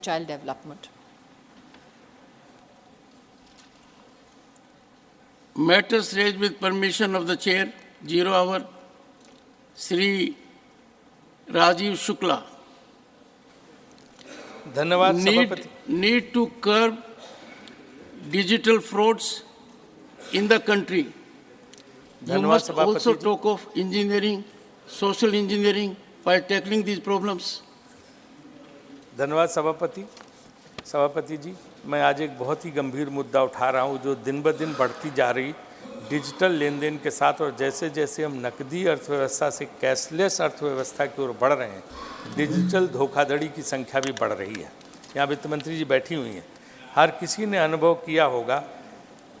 child development. Matters raised with permission of the chair, 0 hour, Sri Rajiv Shukla. धन्यवाद सभापति। Need to curb digital frauds in the country. You must also talk of engineering, social engineering while tackling these problems. धन्यवाद सभापति जी, मैं आज एक बहुत ही गंभीर मुद्दा उठा रहा हूं जो दिन ब दिन बढ़ती जा रही डिजिटल लेन देन के साथ, और जैसे जैसे हम नकदी अर्थव्यवस्था से कैशलेस अर्थव्यवस्था की ओर बढ़ रहे हैं, डिजिटल धोखाधड़ी की संख्या भी बढ़ रही है। यहाँ वित्त मंत्री जी बैठी हुई हैं। हर किसी ने अनुभव किया होगा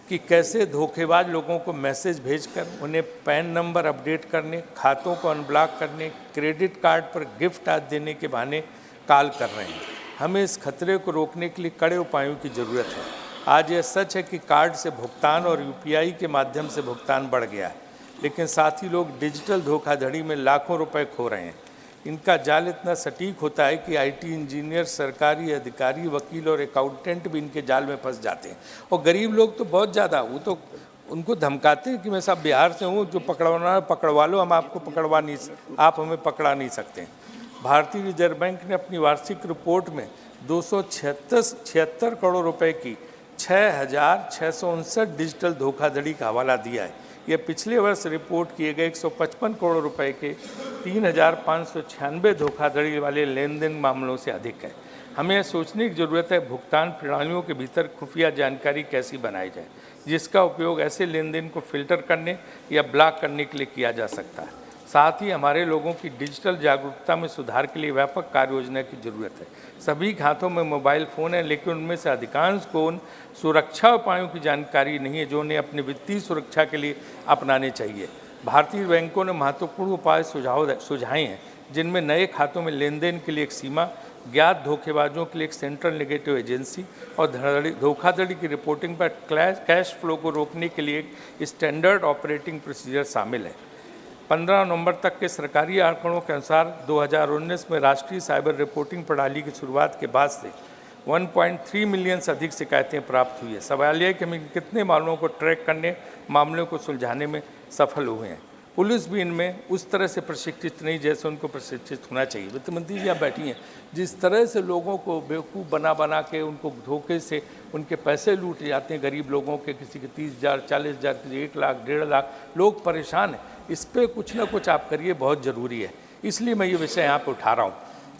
कि कैसे धोखेबाज लोगों को मैसेज भेजकर उन्हें पैन नंबर अपडेट करने, खातों को अनब्लॉक करने, क्रेडिट कार्ड पर गिफ्ट आदि देने के बहाने कॉल कर रहे हैं। हमें इस खतरे को रोकने के लिए कड़े उपायों की ज़रूरत है। आज यह सच है कि कार्ड से भुगतान और यूपीआई के माध्यम से भुगतान बढ़ गया है, लेकिन साथ ही लोग डिजिटल धोखाधड़ी में लाखों रुपए खो रहे हैं। इनका जाल इतना सटीक होता है कि आईटी इंजीनियर, सरकारी अधिकारी, वकील और अकाउंटेंट भी इनके जाल में फंस जाते हैं। और गरीब लोग तो बहुत ज़्यादा, वो तो उनको धमकाते हैं कि मैं साहब बिहार से हूँ, जो पकड़वाना है पकड़वा लो, हम आपको आप हमें पकड़ा नहीं सकते। भारतीय रिजर्व बैंक ने अपनी वार्षिक रिपोर्ट में 276 करोड़ रुपए की 6,659 डिजिटल धोखाधड़ी का हवाला दिया है। यह पिछले वर्ष रिपोर्ट किए गए 155 करोड़ रुपए के 3,596 धोखाधड़ी वाले लेन देन मामलों से अधिक है। हमें यह सोचने की ज़रूरत है भुगतान प्रणालियों के भीतर खुफिया जानकारी कैसी बनाई जाए, जिसका उपयोग ऐसे लेन देन को फिल्टर करने या ब्लॉक करने के लिए किया जा सकता है। साथ ही हमारे लोगों की डिजिटल जागरूकता में सुधार के लिए व्यापक कार्य योजना की जरूरत है। सभी के हाथों में मोबाइल फ़ोन है, लेकिन उनमें से अधिकांश को उन सुरक्षा उपायों की जानकारी नहीं है जो उन्हें अपनी वित्तीय सुरक्षा के लिए अपनाने चाहिए। भारतीय बैंकों ने महत्वपूर्ण उपाय सुझाए हैं, जिनमें नए खातों में लेन देन के लिए एक सीमा, ज्ञात धोखेबाजों के लिए एक सेंट्रल नेगेटिव एजेंसी और धोखाधड़ी की रिपोर्टिंग पर कैश फ्लो को रोकने के लिए एक स्टैंडर्ड ऑपरेटिंग प्रोसीजर शामिल है। 15 नवंबर तक के सरकारी आंकड़ों के अनुसार 2019 में राष्ट्रीय साइबर रिपोर्टिंग प्रणाली की शुरुआत के बाद से 1.3 मिलियन से अधिक शिकायतें प्राप्त हुई है। सवाल यह है कि हम कितने मामलों को ट्रैक करने, मामलों को सुलझाने में सफल हुए हैं। पुलिस भी इनमें उस तरह से प्रशिक्षित नहीं जैसे उनको प्रशिक्षित होना चाहिए। वित्त मंत्री जी यहाँ बैठी हैं, जिस तरह से लोगों को बेवकूफ़ बना के उनको धोखे से उनके पैसे लूट जाते हैं, गरीब लोगों के, किसी के 30,000, 40,000, किसी 1 लाख, 1.5 लाख, लोग परेशान हैं। इस पर कुछ ना कुछ आप करिए, बहुत ज़रूरी है। इसलिए मैं ये विषय यहाँ पर उठा रहा हूँ।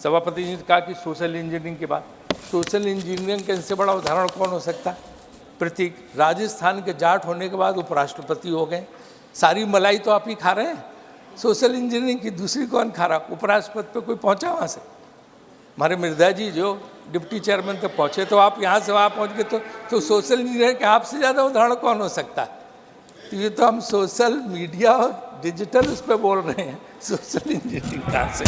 सभापति जी ने कहा कि सोशल इंजीनियरिंग के बाद, सोशल इंजीनियरिंग का इससे बड़ा उदाहरण कौन हो सकता? प्रतीक राजस्थान के जाट होने के बाद उपराष्ट्रपति हो गए। सारी मलाई तो आप ही खा रहे हैं। सोशल इंजीनियरिंग की दूसरी कौन खा रहा? उपराष्ट्रपति पे कोई पहुंचा वहाँ से? हमारे मृदा जी जो डिप्टी चेयरमैन तक पहुँचे, तो आप यहाँ से वहाँ पहुँच गए, तो सोशल इंजीनियरिंग के आपसे ज़्यादा उदाहरण कौन हो सकता है? तो ये तो हम सोशल मीडिया और डिजिटल उस पर बोल रहे हैं, सोशल इंजीनियरिंग कहाँ से?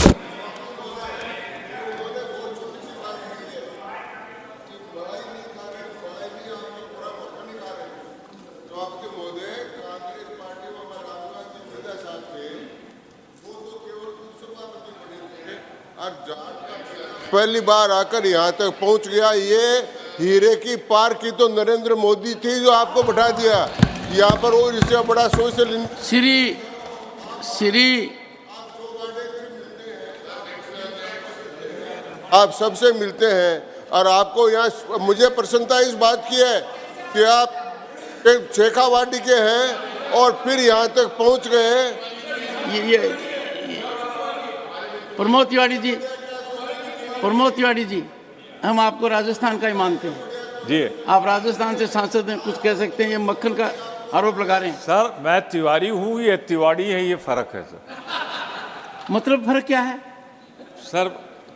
पहली बार आकर यहाँ तक पहुँच गया। ये हीरे की पार की तो नरेंद्र मोदी थी जो आपको बैठा दिया यहाँ पर, और इससे बड़ा सोशल श्री आप सबसे मिलते हैं, और आपको यहाँ मुझे प्रसन्नता इस बात की है कि आप एक शेखावाटी के हैं और फिर यहाँ तक पहुँच गए। प्रमोद तिवारी जी, हम आपको राजस्थान का ही मानते हैं जी। आप राजस्थान से सांसद हैं, कुछ कह सकते हैं? ये मक्खन का आरोप लगा रहे हैं। सर मैं तिवारी हूँ, ये तिवाड़ी है, ये फर्क है सर। मतलब फर्क क्या है? सर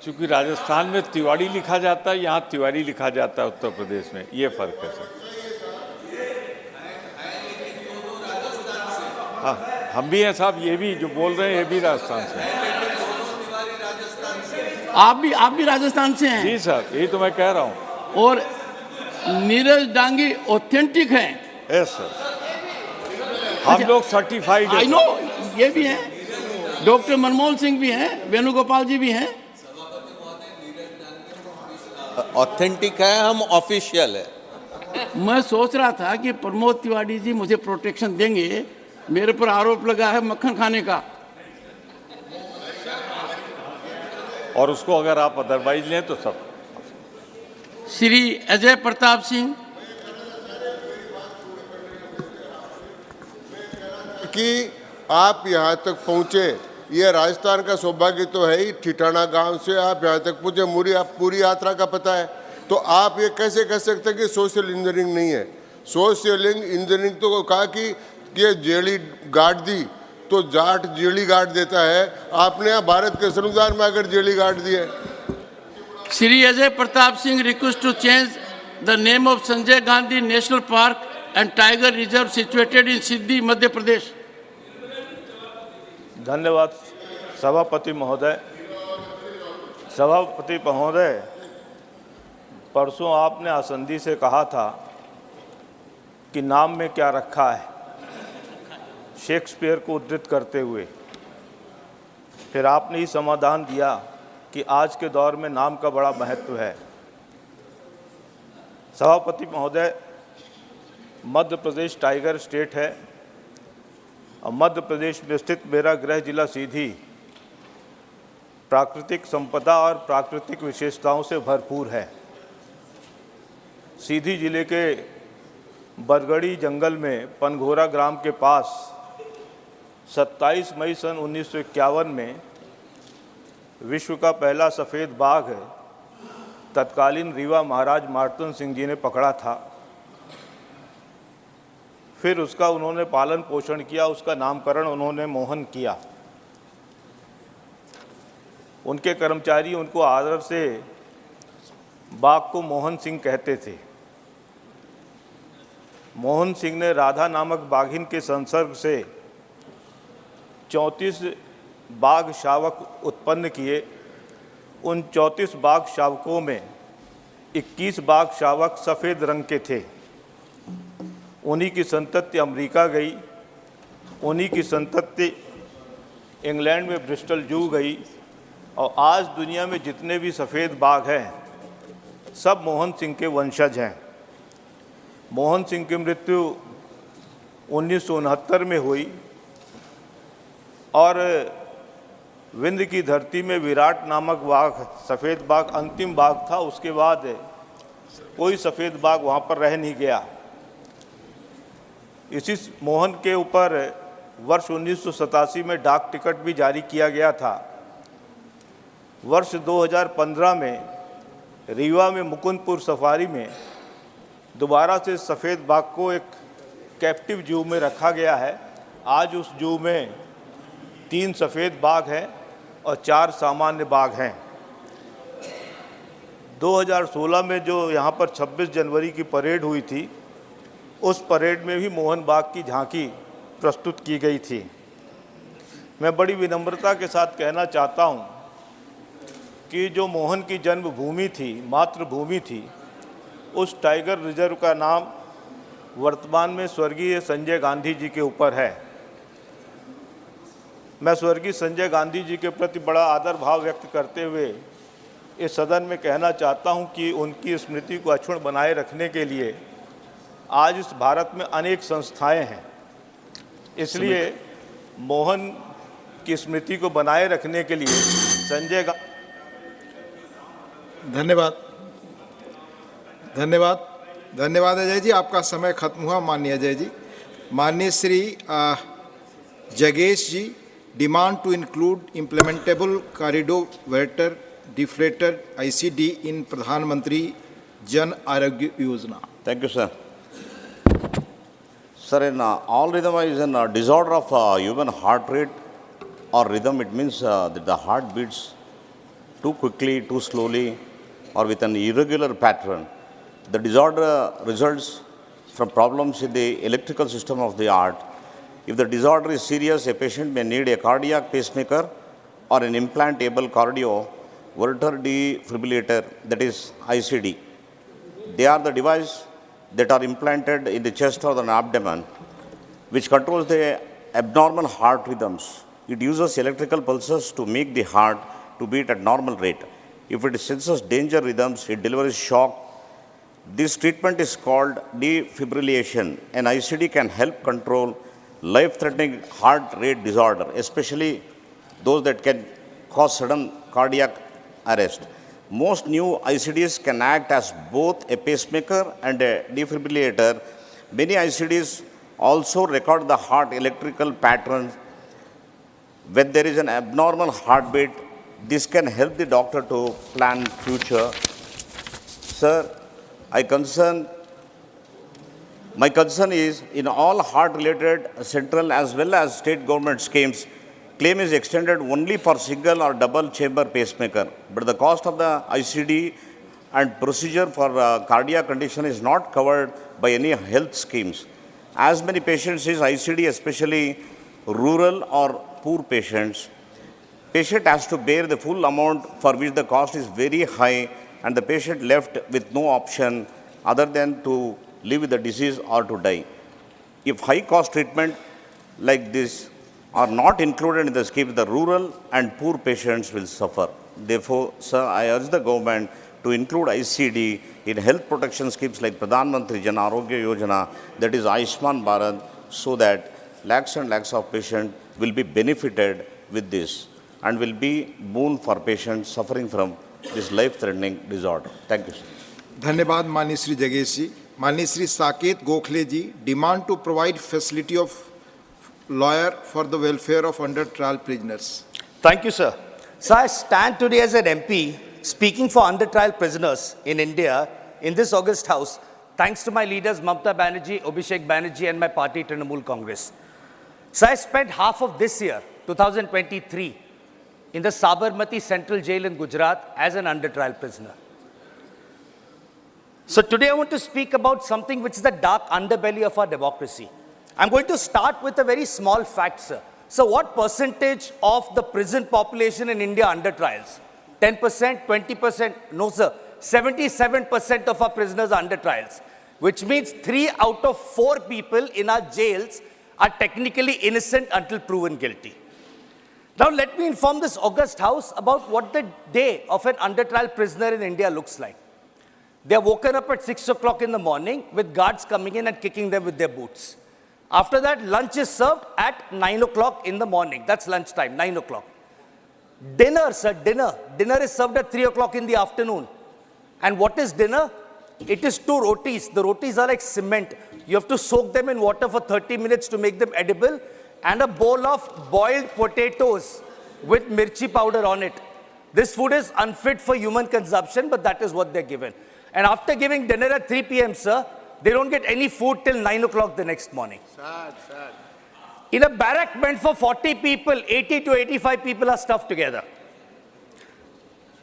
चूंकि राजस्थान में तिवाड़ी लिखा जाता है, यहाँ तिवारी लिखा जाता है उत्तर प्रदेश में, ये फर्क है सर। हाँ, हम भी हैं साहब, ये भी जो बोल रहे हैं ये भी राजस्थान से हैं। आप भी राजस्थान से हैं? जी सर, यही तो मैं कह रहा हूँ। और नीरज डांगी ऑथेंटिक हैं? यस सर, हम लोग सर्टिफाइड हैं। आई नो, ये भी हैं। डॉक्टर मनमोहन सिंह भी हैं, वेणुगोपाल जी भी हैं। ऑथेंटिक है, हम ऑफिशियल है। मैं सोच रहा था कि प्रमोद तिवारी जी मुझे प्रोटेक्शन देंगे, मेरे पर आरोप लगा है मक्खन खाने का। और उसको अगर आप अदरवाइज लें तो सब। श्री अजय प्रताप सिंह, कि आप यहाँ तक पहुँचे, ये राजस्थान का सौभाग्य तो है ही। ठिठाणा गांव से आप यहाँ तक पहुँचे, पूरी यात्रा का पता है। तो आप ये कैसे कह सकते हैं कि सोशल इंजीनियरिंग नहीं है? सोशल इंजीनियरिंग तो कहा कि ये जेली गाड़ दी तो जाट जेली गाड़ देता है। आपने यहाँ भारत के संविधान में अगर जेली गाड़ दी है। Shri Ajay Pratap Singh request to change the name of Sanjay Gandhi national park and tiger reserve situated in Sidhi, Madhya Pradesh. धन्यवाद सभापति महोदय। सभापति महोदय, परसों आपने आसंदी से कहा था कि नाम में क्या रखा है, शेक्सपियर को उद्धृत करते हुए। फिर आपने ही समाधान दिया कि आज के दौर में नाम का बड़ा महत्व है। सभापति महोदय, मध्य प्रदेश टाइगर स्टेट है और मध्य प्रदेश में स्थित मेरा गृह जिला सीधी प्राकृतिक संपदा और प्राकृतिक विशेषताओं से भरपूर है। सीधी जिले के बरगड़ी जंगल में पनघोरा ग्राम के पास 27 मई सन 1951 में विश्व का पहला सफ़ेद बाघ तत्कालीन रीवा महाराज मार्तन सिंह जी ने पकड़ा था। फिर उसका उन्होंने पालन पोषण किया, उसका नामकरण उन्होंने मोहन किया। उनके कर्मचारी उनको आदर से बाघ को मोहन सिंह कहते थे। मोहन सिंह ने राधा नामक बाघिन के संसर्ग से 34 बाघ शावक उत्पन्न किए। उन 34 बाघ शावकों में 21 बाघ शावक सफ़ेद रंग के थे। उन्हीं की संतति अमेरिका गई, उन्हीं की संतति इंग्लैंड में ब्रिस्टल जू गई और आज दुनिया में जितने भी सफ़ेद बाघ हैं सब मोहन सिंह के वंशज हैं। मोहन सिंह की मृत्यु 1969 में हुई और विंध्य की धरती में विराट नामक बाघ, सफ़ेद बाघ अंतिम बाघ था। उसके बाद कोई सफ़ेद बाघ वहाँ पर रह नहीं गया। इसी मोहन के ऊपर वर्ष 1987 में डाक टिकट भी जारी किया गया था। वर्ष 2015 में रीवा में मुकुंदपुर सफारी में दोबारा से सफ़ेद बाघ को एक कैप्टिव जू में रखा गया है। आज उस जू में 3 सफ़ेद बाघ हैं और 4 सामान्य बाघ हैं। 2016 में जो यहाँ पर 26 जनवरी की परेड हुई थी, उस परेड में भी मोहन बाघ की झांकी प्रस्तुत की गई थी। मैं बड़ी विनम्रता के साथ कहना चाहता हूँ कि जो मोहन की जन्मभूमि थी, मातृभूमि थी, उस टाइगर रिजर्व का नाम वर्तमान में स्वर्गीय संजय गांधी जी के ऊपर है। मैं स्वर्गीय संजय गांधी जी के प्रति बड़ा आदर भाव व्यक्त करते हुए इस सदन में कहना चाहता हूं कि उनकी स्मृति को अक्षुण्ण बनाए रखने के लिए आज इस भारत में अनेक संस्थाएं हैं। इसलिए मोहन की स्मृति को बनाए रखने के लिए संजय धन्यवाद अजय जी। आपका समय खत्म हुआ माननीय अजय जी। माननीय श्री जगेश ji, demand to include implementable corridor waiter deflator ICD in Pradhan Mantri Jan Arogya Yojana. Thank you, sir. Sir, in all rhythm is a disorder of human heart rate or rhythm. It means that the heart beats too quickly, too slowly, or with an irregular pattern. The disorder results from problems in the electrical system of the heart. If the disorder is serious, a patient may need a cardiac pacemaker or an implantable cardioverter defibrillator, that is ICD. They are the device that are implanted in the chest or the abdomen, which controls the abnormal heart rhythms. It uses electrical pulses to make the heart to beat at normal rate. If it senses danger rhythms, it delivers shock. This treatment is called defibrillation. An ICD can help control life-threatening heart rate disorder, especially those that can cause sudden cardiac arrest. Most new ICDs can act as both a pacemaker and a defibrillator. Many ICDs also record the heart electrical pattern. When there is an abnormal heartbeat, this can help the doctor to plan future. Sir, my concern is in all heart-related central as well as state government schemes, claim is extended only for single or double chamber pacemaker, but the cost of the ICD and procedure for cardiac condition is not covered by any health schemes. As many patients use ICD, especially rural or poor patients, patient has to bear the full amount for which the cost is very high, and the patient left with no option other than to live with the disease or to die. If high-cost treatment like this are not included in the scheme, the rural and poor patients will suffer. Therefore, sir, I urge the government to include ICD in health protection schemes like Pradhan Mantri Jan Arogya Yojana, that is Ayushman Bharat, so that lakhs and lakhs of patients will be benefited with this and will be boon for patients suffering from this life-threatening disorder. Thank you, sir. धन्यवाद माननीय श्री जगेश जी। माननीय Shri Saket Gokhale ji, demand to provide facility of lawyer for the welfare of under trial prisoners. Thank you, sir. So I stand today as an MP speaking for under trial prisoners in India in this August House, thanks to my leaders Mamata Banerjee, Abhishek Banerjee and my party Trinamool Congress. So I spent half of this year, 2023, in the Sabarmati Central Jail in Gujarat as an under trial prisoner. So today I want to speak about something which is the dark underbelly of our democracy. I'm going to start with a very small fact, sir. So what percentage of the prison population in India under trials? 10%, 20%? No, sir. 77% of our prisoners are under trials, which means 3 out of 4 people in our jails are technically innocent until proven guilty. Now let me inform this August House about what the day of an under trial prisoner in India looks like. They are woken up at 6 o'clock in the morning with guards coming in and kicking them with their boots. After that, lunch is served at 9 o'clock in the morning. That's lunchtime, 9 o'clock. Dinner, sir, dinner. Dinner is served at 3 o'clock in the afternoon. And what is dinner? It is 2 rotis. The rotis are like cement. You have to soak them in water for 30 minutes to make them edible. And a bowl of boiled potatoes with mirchi powder on it. This food is unfit for human consumption, but that is what they're given. And after giving dinner at 3 p.m., sir, they don't get any food till 9 o'clock the next morning. Sad. In a barrack meant for 40 people, 80 to 85 people are stuffed together.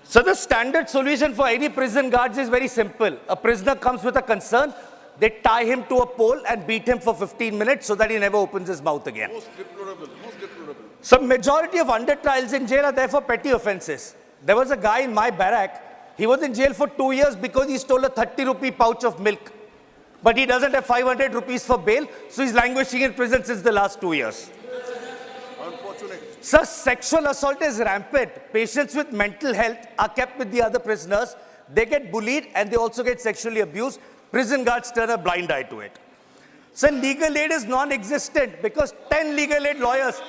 So the standard solution for any prison guards is very simple. A prisoner comes with a concern, they tie him to a pole and beat him for 15 minutes so that he never opens his mouth again. Most deplorable. So majority of under trials in jail are there for petty offenses. There was a guy in my barrack, he was in jail for 2 years because he stole a 30 rupee pouch of milk. But he doesn't have 500 rupees for bail, so he's languishing in prison since the last 2 years. Unfortunate. Sir, sexual assault is rampant. Patients with mental health are kept with the other prisoners. They get bullied and they also get sexually abused. Prison guards turn a blind eye to it. Sir, legal aid is non-existent because 10 legal aid lawyers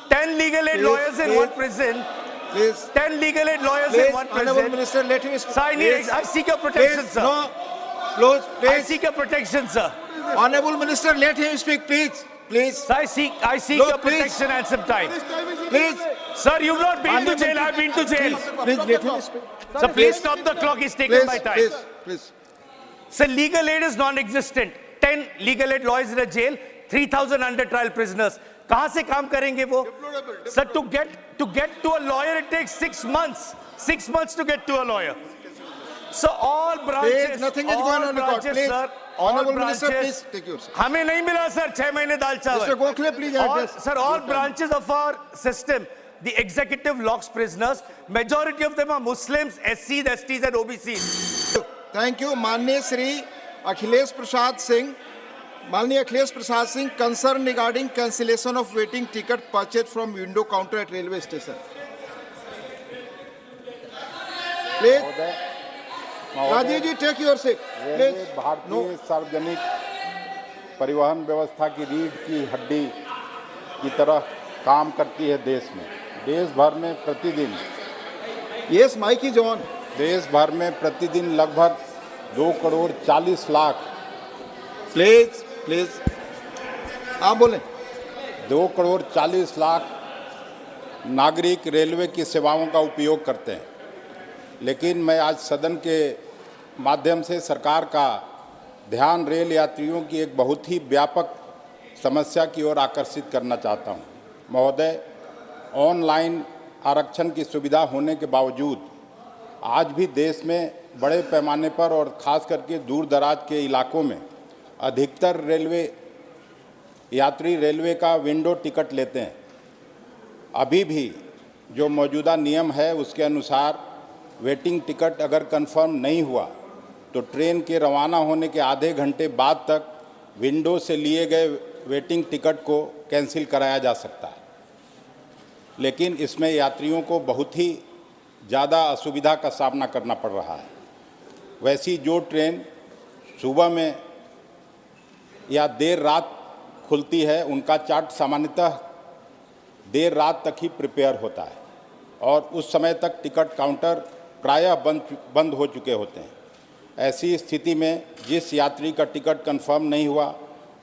in one prison. Please. 10 legal aid lawyers in one prison. Honorable Minister, let him speak. Sir, I seek your protection, Please, sir. no. I Please. seek your protection, sir. Honorable Minister, let him speak, please. Please. Sir, I seek No, your please. protection and some time. Please. Sir, you've not been to jail, I've been to jail. Please let him speak. Sir, please stop the clock, he's taking my time. Please. Sir, legal aid is non-existent. 10 legal aid lawyers in a jail, 3,000 under trial prisoners. कहाँ से काम करेंगे वो? Sir, to get to a lawyer, it takes 6 months. 6 months to get to a lawyer. So all branches, Please, nothing is going on record. Please. sir. Honorable All Minister, branches. please take yours. हमें नहीं मिला sir 6 महीने दाल चावल. Mr. Gokhale, please address. Sir, all branches of our system, the executive locks prisoners. Majority of them are Muslims, SCs, STs, and OBCs. Thank you. माननीय Shri Akhilesh Prasad Singh, concern regarding cancellation of waiting ticket purchased from window counter at railway station. Please महोदय, Rajiv ji take your seat railway please. भारतीय सार्वजनिक परिवहन व्यवस्था की रीढ़ की हड्डी की तरह काम करती है देश में। देश भर में प्रतिदिन यस माइक इज ऑन। देश भर में प्रतिदिन लगभग 2 करोड़ 40 लाख प्लीज प्लीज आप बोलें। 2 करोड़ 40 लाख नागरिक रेलवे की सेवाओं का उपयोग करते हैं। लेकिन मैं आज सदन के माध्यम से सरकार का ध्यान रेल यात्रियों की एक बहुत ही व्यापक समस्या की ओर आकर्षित करना चाहता हूं। महोदय, ऑनलाइन आरक्षण की सुविधा होने के बावजूद आज भी देश में बड़े पैमाने पर और ख़ास करके दूर दराज के इलाकों में अधिकतर रेलवे यात्री रेलवे का विंडो टिकट लेते हैं। अभी भी जो मौजूदा नियम है उसके अनुसार वेटिंग टिकट अगर कंफर्म नहीं हुआ तो ट्रेन के रवाना होने के आधे घंटे बाद तक विंडो से लिए गए वेटिंग टिकट को कैंसिल कराया जा सकता है। लेकिन इसमें यात्रियों को बहुत ही ज़्यादा असुविधा का सामना करना पड़ रहा है। वैसी जो ट्रेन सुबह में या देर रात खुलती है उनका चार्ट सामान्यतः देर रात तक ही प्रिपेयर होता है और उस समय तक टिकट काउंटर प्रायः बंद हो चुके होते हैं। ऐसी स्थिति में जिस यात्री का टिकट कंफर्म नहीं हुआ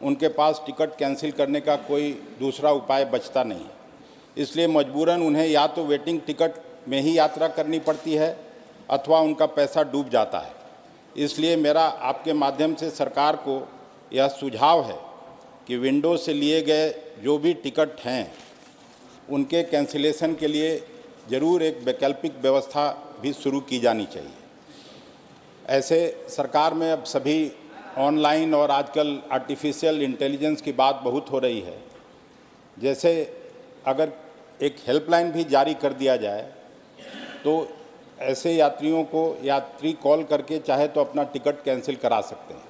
उनके पास टिकट कैंसिल करने का कोई दूसरा उपाय बचता नहीं है। इसलिए मजबूरन उन्हें या तो वेटिंग टिकट में ही यात्रा करनी पड़ती है अथवा उनका पैसा डूब जाता है। इसलिए मेरा आपके माध्यम से सरकार को यह सुझाव है कि विंडो से लिए गए जो भी टिकट हैं उनके कैंसिलेशन के लिए ज़रूर एक वैकल्पिक व्यवस्था भी शुरू की जानी चाहिए। ऐसे सरकार में अब सभी ऑनलाइन और आजकल आर्टिफिशियल इंटेलिजेंस की बात बहुत हो रही है। जैसे अगर एक हेल्पलाइन भी जारी कर दिया जाए तो ऐसे यात्रियों को यात्री कॉल करके चाहे तो अपना टिकट कैंसिल करा सकते हैं।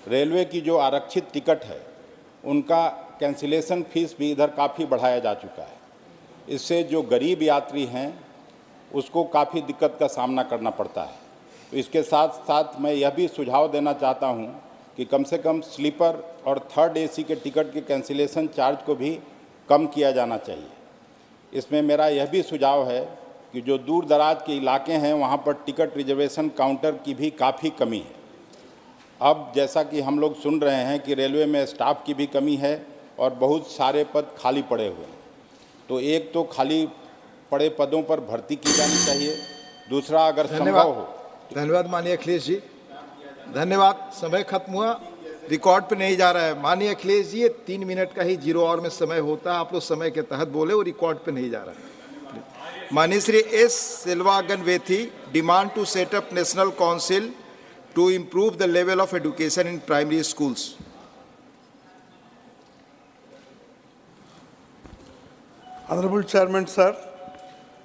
रेलवे की जो आरक्षित टिकट है उनका कैंसिलेशन फीस भी इधर काफ़ी बढ़ाया जा चुका है। इससे जो गरीब यात्री हैं उसको काफ़ी दिक्कत का सामना करना पड़ता है। तो इसके साथ साथ मैं यह भी सुझाव देना चाहता हूं कि कम से कम स्लीपर और थर्ड एसी के टिकट के कैंसिलेशन चार्ज को भी कम किया जाना चाहिए। इसमें मेरा यह भी सुझाव है कि जो दूर दराज के इलाके हैं वहां पर टिकट रिजर्वेशन काउंटर की भी काफ़ी कमी है। अब जैसा कि हम लोग सुन रहे हैं कि रेलवे में स्टाफ की भी कमी है और बहुत सारे पद खाली पड़े हुए हैं। तो एक तो खाली पड़े पदों पर भर्ती की जानी चाहिए, दूसरा अगर संभव हो। धन्यवाद माननीय अखिलेश जी, धन्यवाद। समय खत्म हुआ, रिकॉर्ड पे नहीं जा रहा है। माननीय अखिलेश जी, ये 3 मिनट का ही 0 आवर में समय होता है, आप लोग समय के तहत बोले, वो रिकॉर्ड पे नहीं जा रहा है। माननीय Shri S Selvaganabathy demand to set up national council to improve the level of education in primary schools. Honorable Chairman, sir,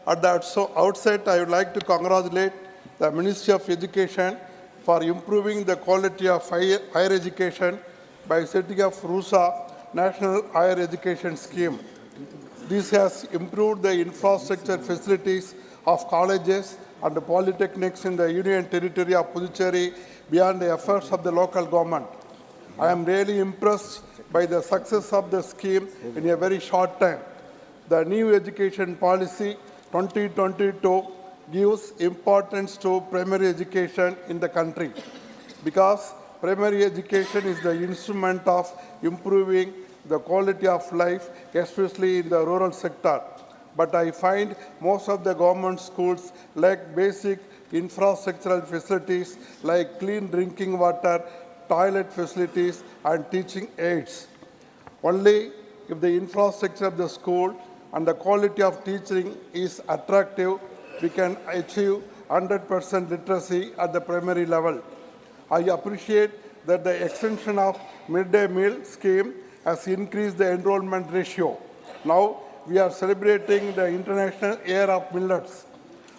at the outset, I would like to congratulate the Ministry of Education for improving the quality of higher education by setting up RUSA, National Higher Education Scheme. This has improved the infrastructure facilities of colleges and the polytechnics in the Union Territory of Puducherry beyond the efforts of the local government. I am really impressed by the success of the scheme in a very short time. The new education policy 2022 gives importance to primary education in the country because primary education is the instrument of improving the quality of life, especially in the rural sector. But I find most of the government schools lack basic infrastructural facilities like clean drinking water, toilet facilities, and teaching aids. Only if the infrastructure of the school and the quality of teaching is attractive, we can achieve 100% literacy at the primary level. I appreciate that the extension of midday meal scheme has increased the enrollment ratio. Now, we are celebrating the International Year of Millets.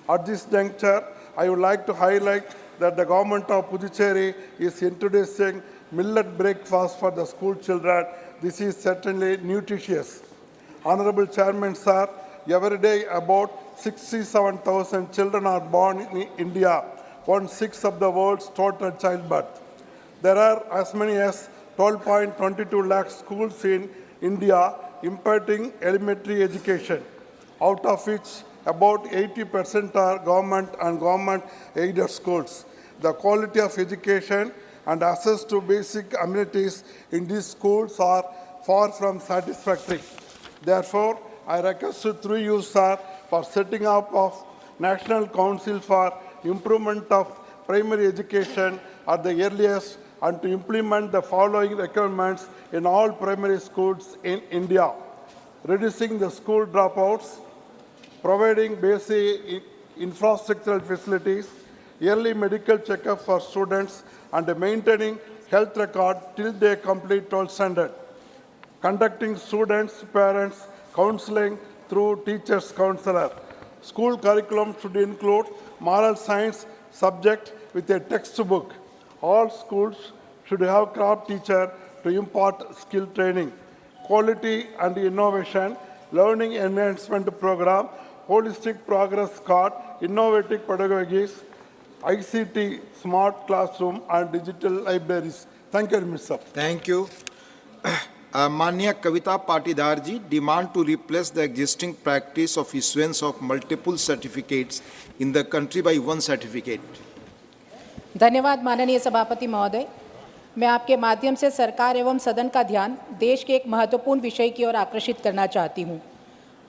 At this juncture, I would like to highlight that the government of Puducherry is introducing millet breakfast for the school children. This is certainly nutritious. Honorable Chairman, sir, every day about 67,000 children are born in India, 1/6 of the world's total childbirth. There are as many as 12.22 lakh schools in India imparting elementary education, out of which about 80% are government and government-aided schools. The quality of education and access to basic amenities in these schools are far from satisfactory. Therefore, I request you through you, sir, for setting up of National Council for Improvement of Primary Education at the earliest and to implement the following requirements in all primary schools in India: reducing the school dropouts, providing basic infrastructural facilities, yearly medical checkup for students, and maintaining health record till they complete 12th standard. Conducting students, parents, counseling through teachers' counselor. School curriculum should include moral science subject with a textbook. All schools should have craft teacher to impart skill training. Quality and innovation, learning enhancement program, holistic progress card, innovative pedagogies, ICT, smart classroom, and digital libraries. Thank you, Mr. Thank you. Manya Kavita Patidar ji demand to replace the existing practice of issuance of multiple certificates in the country by one certificate. धन्यवाद माननीय सभापति महोदय। मैं आपके माध्यम से सरकार एवं सदन का ध्यान देश के एक महत्वपूर्ण विषय की ओर आकर्षित करना चाहती हूँ।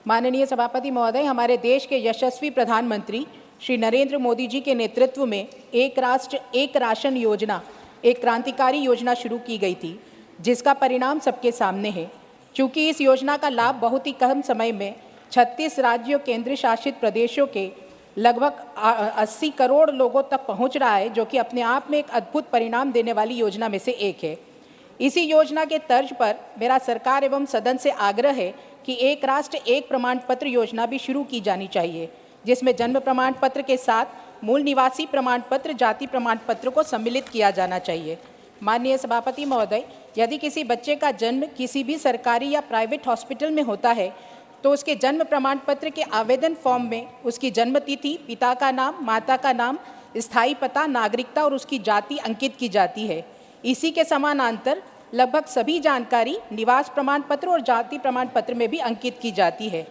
माननीय सभापति महोदय, हमारे देश के यशस्वी प्रधानमंत्री श्री नरेंद्र मोदी जी के नेतृत्व में एक राष्ट्र एक राशन योजना एक क्रांतिकारी योजना शुरू की गई थी, जिसका परिणाम सबके सामने है। चूँकि इस योजना का लाभ बहुत ही कम समय में 36 राज्यों केंद्र शासित प्रदेशों के लगभग 80 करोड़ लोगों तक पहुंच रहा है, जो कि अपने आप में एक अद्भुत परिणाम देने वाली योजना में से एक है। इसी योजना के तर्ज पर मेरा सरकार एवं सदन से आग्रह है कि एक राष्ट्र एक प्रमाण पत्र योजना भी शुरू की जानी चाहिए, जिसमें जन्म प्रमाण पत्र के साथ मूल निवासी प्रमाण पत्र, जाति प्रमाण पत्र को सम्मिलित किया जाना चाहिए। माननीय सभापति महोदय, यदि किसी बच्चे का जन्म किसी भी सरकारी या प्राइवेट हॉस्पिटल में होता है तो उसके जन्म प्रमाण पत्र के आवेदन फॉर्म में उसकी जन्म तिथि, पिता का नाम, माता का नाम, स्थायी पता, नागरिकता और उसकी जाति अंकित की जाती है। इसी के समानांतर लगभग सभी जानकारी निवास प्रमाण पत्र और जाति प्रमाण पत्र में भी अंकित की जाती है।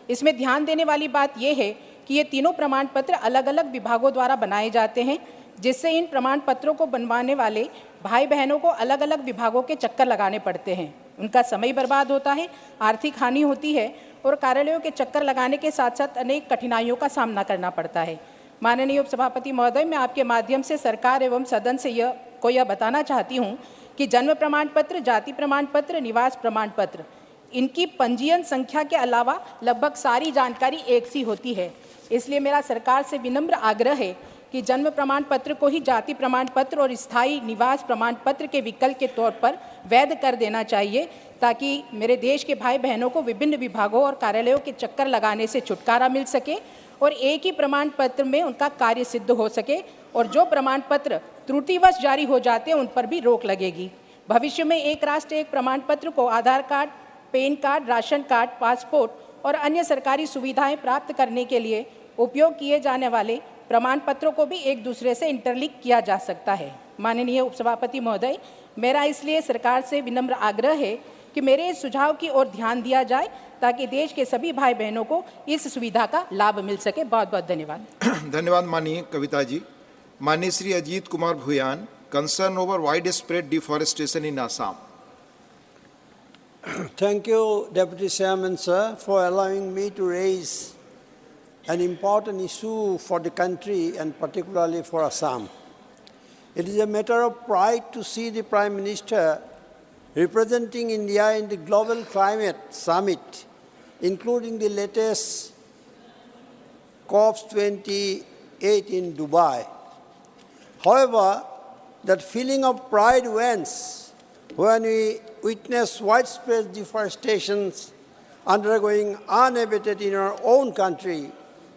इसमें ध्यान देने वाली बात यह है कि ये तीनों प्रमाण पत्र अलग अलग विभागों द्वारा बनाए जाते हैं, जिससे इन प्रमाण पत्रों को बनवाने वाले भाई बहनों को अलग अलग विभागों के चक्कर लगाने पड़ते हैं। उनका समय बर्बाद होता है, आर्थिक हानि होती है और कार्यालयों के चक्कर लगाने के साथ साथ अनेक कठिनाइयों का सामना करना पड़ता है। माननीय उपसभापति महोदय, मैं आपके माध्यम से सरकार एवं सदन से यह बताना चाहती हूँ कि जन्म प्रमाण पत्र, जाति प्रमाण पत्र, निवास प्रमाण पत्र, इनकी पंजीयन संख्या के अलावा लगभग सारी जानकारी एक सी होती है। इसलिए मेरा सरकार से विनम्र आग्रह है कि जन्म प्रमाण पत्र को ही जाति प्रमाण पत्र और स्थायी निवास प्रमाण पत्र के विकल्प के तौर पर वैध कर देना चाहिए, ताकि मेरे देश के भाई बहनों को विभिन्न विभागों और कार्यालयों के चक्कर लगाने से छुटकारा मिल सके और एक ही प्रमाण पत्र में उनका कार्य सिद्ध हो सके, और जो प्रमाण पत्र त्रुटिवश जारी हो जाते हैं उन पर भी रोक लगेगी। भविष्य में एक राष्ट्र एक प्रमाण पत्र को Aadhaar card, PAN card, ration card, passport और अन्य सरकारी सुविधाएं प्राप्त करने के लिए उपयोग किए जाने वाले प्रमाण पत्रों को भी एक दूसरे से इंटरलिंक किया जा सकता है। माननीय उपसभापति महोदय, मेरा इसलिए सरकार से विनम्र आग्रह है कि मेरे इस सुझाव की ओर ध्यान दिया जाए, ताकि देश के सभी भाई बहनों को इस सुविधा का लाभ मिल सके। बहुत बहुत धन्यवाद। धन्यवाद माननीय कविता जी। माननीय Shri Ajit Kumar Bhuyan, concern over wide spread deforestation in Assam. Thank you, Deputy Chairman, sir, for allowing me to raise an important issue for the country and particularly for Assam. It is a matter of pride to see the Prime Minister representing India in the Global Climate Summit, including the latest COP28 in Dubai. However, that feeling of pride wanes when we witness widespread deforestation undergoing unabated in our own country,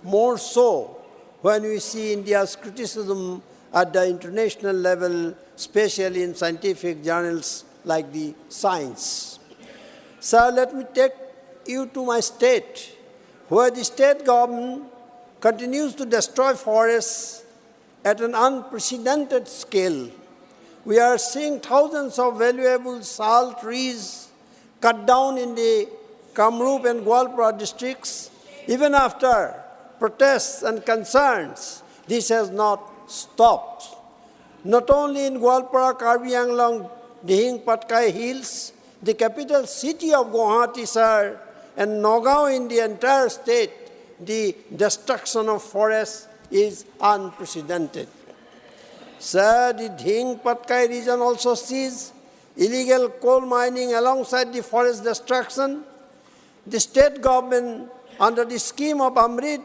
more so when we see India's criticism at the international level, especially in scientific journals like the Science. Sir, let me take you to my state, where the state government continues to destroy forests at an unprecedented scale. We are seeing thousands of valuable sal trees cut down in the Kamrup and Gwalpara districts. Even after protests and concerns, this has not stopped. Not only in Gwalpara, Karbi Anglong, Dihing Patkai Hills, the capital city of Guwahati, sir, and Nagaon in the entire state, the destruction of forests is unprecedented. Sir, the Dihing Patkai region also sees illegal coal mining alongside the forest destruction. The state government, under the scheme of Amrit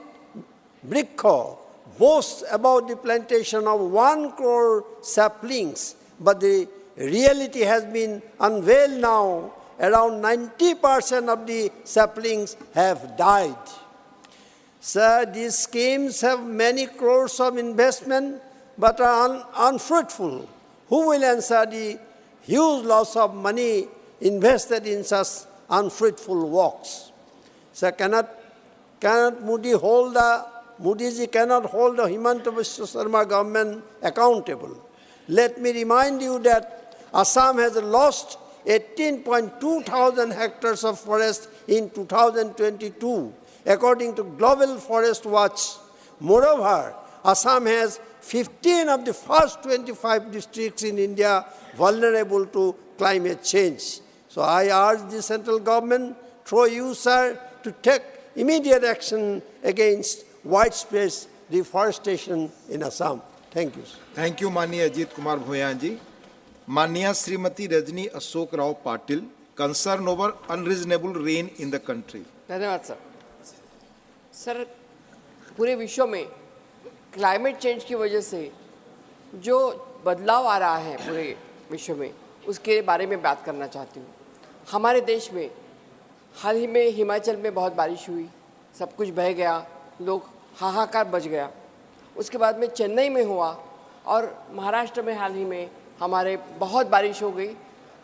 Brikho, boasts about the plantation of 1 crore saplings, but the reality has been unveiled now. Around 90% of the saplings have died. Sir, these schemes have many crores of investment but are unfruitful. Who will answer the huge loss of money invested in such unfruitful works? Sir, cannot Modi ji cannot hold the Himanta Biswa Sarma government accountable. Let me remind you that Assam has lost 18.2 thousand hectares of forest in 2022, according to Global Forest Watch. Moreover, Assam has 15 of the first 25 districts in India vulnerable to climate change. So I urge the central government, through you, sir, to take immediate action against widespread deforestation in Assam. Thank you. Thank you माननीय अजीत कुमार भूयान जी. माननीय Shrimati Rajni Ashok Rao Patil, concern over unreasonable rain in the country. धन्यवाद sir. Sir, पूरे विश्व में climate change की वजह से जो बदलाव आ रहा है पूरे विश्व में, उसके बारे में बात करना चाहती हूँ. हमारे देश में हाल ही में हिमाचल में बहुत बारिश हुई, सब कुछ बह गया, लोग हाहाकार बच गया. उसके बाद में चेन्नई में हुआ और महाराष्ट्र में हाल ही में हमारे बहुत बारिश हो गई.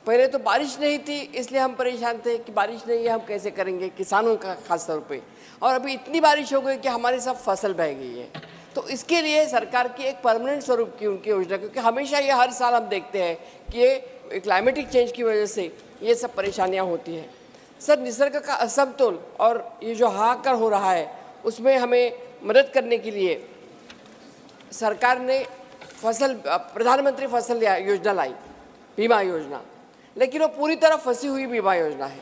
पहले तो बारिश नहीं थी, इसलिए हम परेशान थे कि बारिश नहीं है, हम कैसे करेंगे, किसानों का खास तौर पे. और अभी इतनी बारिश हो गई कि हमारी सब फसल बह गई है. तो इसके लिए सरकार की एक परमानेंट स्वरूप की उनकी योजना, क्योंकि हमेशा ये हर साल हम देखते हैं कि ये क्लाइमेटिक चेंज की वजह से ये सब परेशानियाँ होती हैं. सर, निसर्ग का असमतोल और ये जो हाहाकार हो रहा है, उसमें हमें मदद करने के लिए सरकार ने प्रधानमंत्री फसल योजना लाई, बीमा योजना, लेकिन वो पूरी तरह फंसी हुई बीमा योजना है.